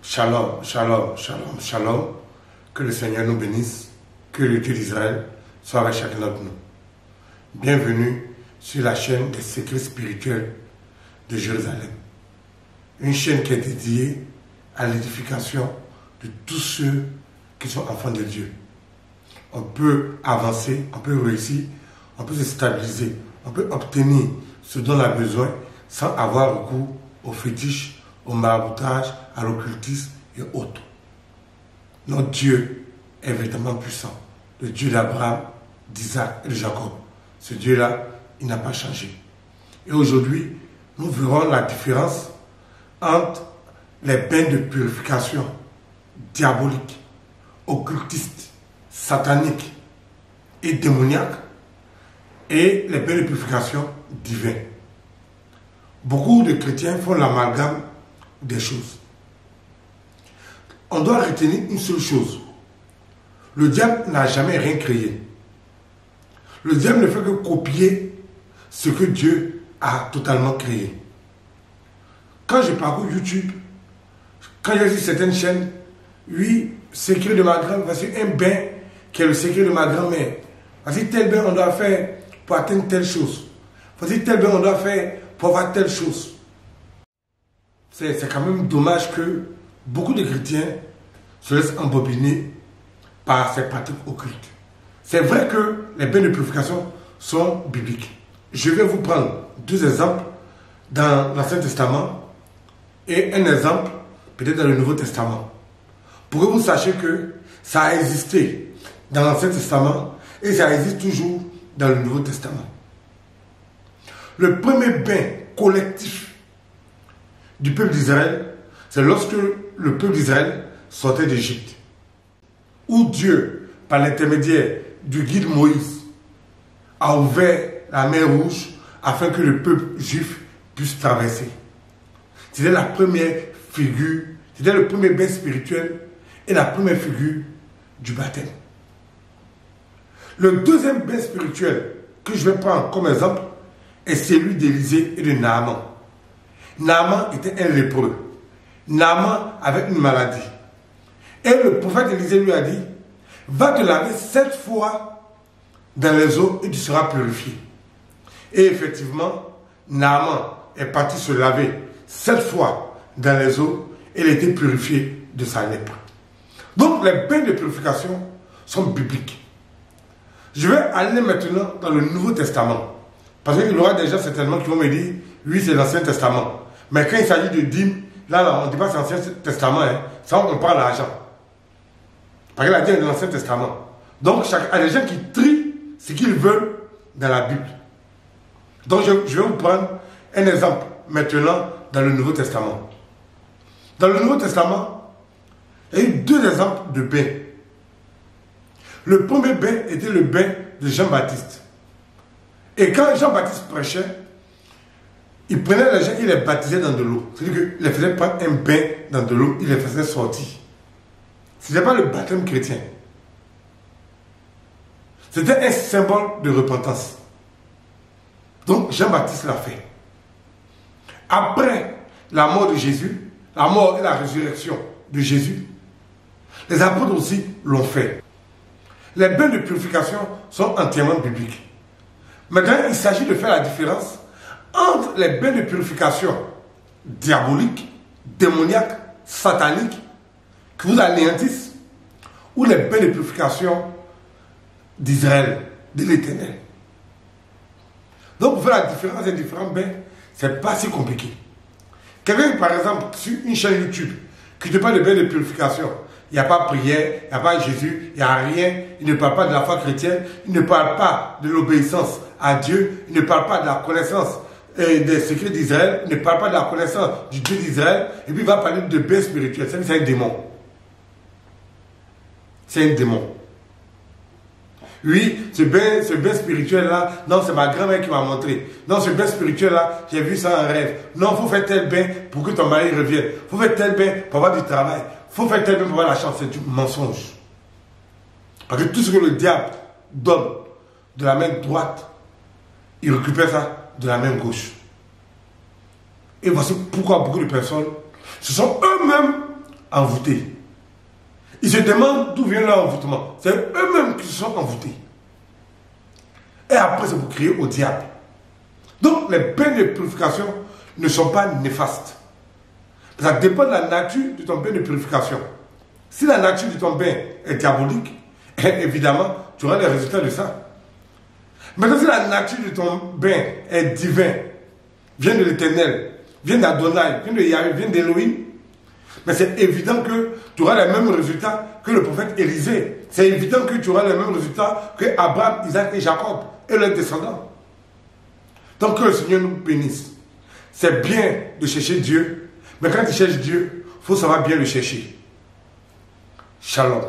Shalom, shalom, shalom, shalom. Que le Seigneur nous bénisse, que le Dieu d'Israël soit avec chacun d'entre nous. Bienvenue sur la chaîne des secrets spirituels de Jérusalem. Une chaîne qui est dédiée à l'édification de tous ceux qui sont enfants de Dieu. On peut avancer, on peut réussir, on peut se stabiliser, on peut obtenir ce dont on a besoin sans avoir recours aux fétiches, au maraboutage, à l'occultisme et autres. Notre Dieu est véritablement puissant. Le Dieu d'Abraham, d'Isaac et de Jacob. Ce Dieu-là, il n'a pas changé. Et aujourd'hui, nous verrons la différence entre les bains de purification diaboliques, occultistes, sataniques et démoniaques et les bains de purification divins. Beaucoup de chrétiens font l'amalgame des choses. On doit retenir une seule chose. Le diable n'a jamais rien créé. Le diable ne fait que copier ce que Dieu a totalement créé. Quand je parcours YouTube, quand j'ai vu certaines chaînes, oui, secret de ma grand-mère, voici un bain qui est le secret de ma grand-mère. Voici tel bain on doit faire pour atteindre telle chose. Voici tel bain on doit faire pour avoir telle chose. C'est quand même dommage que beaucoup de chrétiens se laissent embobiner par ces pratiques occultes. C'est vrai que les bains de purification sont bibliques. Je vais vous prendre deux exemples dans l'Ancien Testament et un exemple peut-être dans le Nouveau Testament. Pour que vous sachiez que ça a existé dans l'Ancien Testament et ça existe toujours dans le Nouveau Testament. Le premier bain collectif du peuple d'Israël, c'est lorsque le peuple d'Israël sortait d'Égypte, où Dieu, par l'intermédiaire du guide Moïse, a ouvert la mer Rouge afin que le peuple juif puisse traverser. C'était la première figure, c'était le premier bain spirituel et la première figure du baptême. Le deuxième bain spirituel que je vais prendre comme exemple est celui d'Élisée et de Naaman. Naaman était un lépreux. Naaman avait une maladie. Et le prophète Élisée lui a dit, va te laver 7 fois dans les eaux et tu seras purifié. Et effectivement, Naaman est parti se laver 7 fois dans les eaux et il était purifié de sa lèpre. Donc les bains de purification sont bibliques. Je vais aller maintenant dans le Nouveau Testament. Parce qu'il y aura des gens certainement qui vont me dire, oui, c'est l'Ancien Testament. Mais quand il s'agit de dîmes, là, on ne dit pas c'est l'Ancien Testament, hein. Ça, on parle l'argent. Parce qu'il a dit dans l'Ancien Testament. Donc, il y a des gens qui trient ce qu'ils veulent dans la Bible. Donc, je vais vous prendre un exemple maintenant dans le Nouveau Testament. Dans le Nouveau Testament, il y a eu 2 exemples de bains. Le premier bain était le bain de Jean-Baptiste. Et quand Jean-Baptiste prêchait, il prenait les gens, il les baptisait dans de l'eau. C'est-à-dire qu'il les faisait prendre un bain dans de l'eau, il les faisait sortir. Ce n'était pas le baptême chrétien. C'était un symbole de repentance. Donc Jean-Baptiste l'a fait. Après la mort de Jésus, la mort et la résurrection de Jésus, les apôtres aussi l'ont fait. Les bains de purification sont entièrement bibliques. Maintenant, il s'agit de faire la différence entre les bains de purification diaboliques, démoniaques, sataniques, qui vous anéantissent, ou les bains de purification d'Israël, de l'Éternel. Donc, pour faire la différence des différents bains, ce n'est pas si compliqué. Quelqu'un, par exemple, sur une chaîne YouTube, qui te parle de bains de purification, il n'y a pas prière, il n'y a pas Jésus, il n'y a rien, il ne parle pas de la foi chrétienne, il ne parle pas de l'obéissance à Dieu, il ne parle pas de la connaissance des secrets d'Israël, il ne parle pas de la connaissance du Dieu d'Israël, et puis il va parler de bain spirituel. C'est un démon. C'est un démon. Oui, ce bain spirituel-là, non, c'est ma grand-mère qui m'a montré. Non, ce bain spirituel-là, j'ai vu ça en rêve. Non, il faut faire tel bain pour que ton mari revienne. Il faut faire tel bain pour avoir du travail. Il faut faire tel bain pour avoir la chance. C'est du mensonge. Parce que tout ce que le diable donne de la main droite, il récupère ça de la main gauche. Et voici pourquoi beaucoup de personnes se sont eux-mêmes envoûtés. Ils se demandent d'où vient leur envoûtement. C'est eux-mêmes qui se sont envoûtés. Et après, c'est pour crier au diable. Donc, les bains de purification ne sont pas néfastes. Ça dépend de la nature de ton bain de purification. Si la nature de ton bain est diabolique, évidemment, tu auras les résultats de ça. Maintenant, si la nature de ton bain est divin, vient de l'Éternel, vient d'Adonai, vient de Yahweh, vient d'Élohim, mais c'est évident que tu auras les mêmes résultats que le prophète Élisée. C'est évident que tu auras les mêmes résultats que Abraham, Isaac et Jacob et leurs descendants. Donc que le Seigneur nous bénisse. C'est bien de chercher Dieu, mais quand tu cherches Dieu, il faut savoir bien le chercher. Shalom.